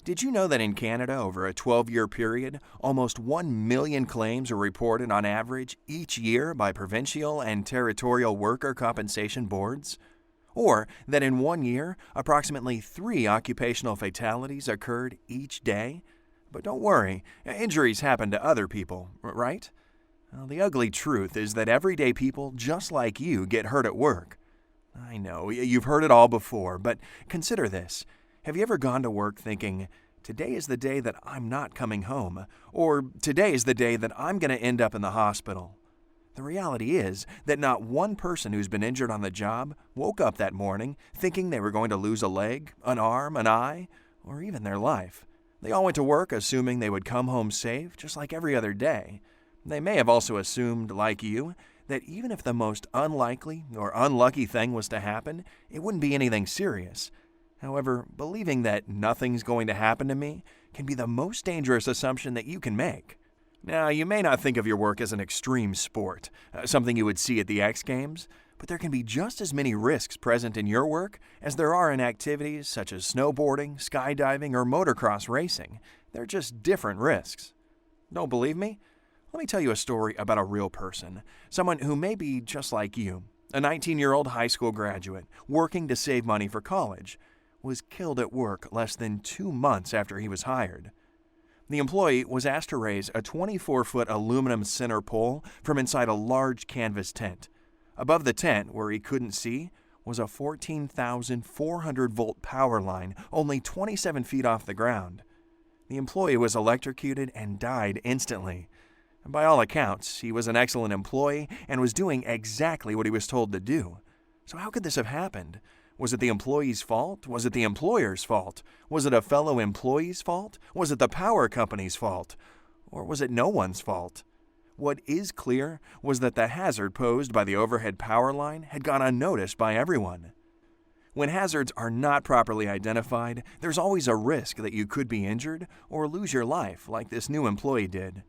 Did you know that in Canada, over a 12-year period, almost 1 million claims are reported on average each year by provincial and territorial worker compensation boards? Or that in 1 year, approximately 3 occupational fatalities occurred each day? But don't worry, injuries happen to other people, right? Well, the ugly truth is that everyday people just like you get hurt at work. I know, you've heard it all before, but consider this. Have you ever gone to work thinking, today is the day that I'm not coming home, or today is the day that I'm going to end up in the hospital? The reality is that not one person who's been injured on the job woke up that morning thinking they were going to lose a leg, an arm, an eye, or even their life. They all went to work assuming they would come home safe, just like every other day. They may have also assumed, like you, that even if the most unlikely or unlucky thing was to happen, it wouldn't be anything serious. However, believing that nothing's going to happen to me can be the most dangerous assumption that you can make. Now, you may not think of your work as an extreme sport, something you would see at the X Games, but there can be just as many risks present in your work as there are in activities such as snowboarding, skydiving, or motocross racing. They're just different risks. Don't believe me? Let me tell you a story about a real person, someone who may be just like you. A 19-year-old high school graduate working to save money for college was killed at work less than 2 months after he was hired. The employee was asked to raise a 24-foot aluminum center pole from inside a large canvas tent. Above the tent, where he couldn't see, was a 14,400-volt power line only 27 feet off the ground. The employee was electrocuted and died instantly. By all accounts, he was an excellent employee and was doing exactly what he was told to do. So how could this have happened? Was it the employee's fault? Was it the employer's fault? Was it a fellow employee's fault? Was it the power company's fault? Or was it no one's fault? What is clear was that the hazard posed by the overhead power line had gone unnoticed by everyone. When hazards are not properly identified, there's always a risk that you could be injured or lose your life like this new employee did.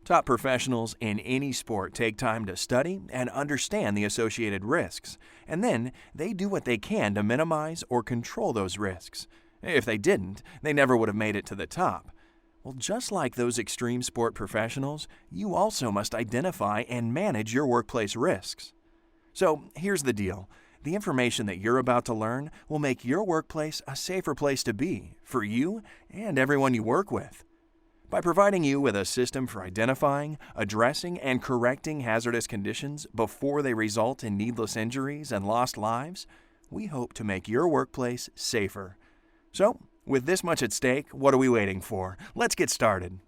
Top professionals in any sport take time to study and understand the associated risks, and then they do what they can to minimize or control those risks. If they didn't, they never would have made it to the top. Well, just like those extreme sport professionals, you also must identify and manage your workplace risks. So here's the deal. The information that you're about to learn will make your workplace a safer place to be for you and everyone you work with. By providing you with a system for identifying, addressing, and correcting hazardous conditions before they result in needless injuries and lost lives, we hope to make your workplace safer. So, with this much at stake, what are we waiting for? Let's get started.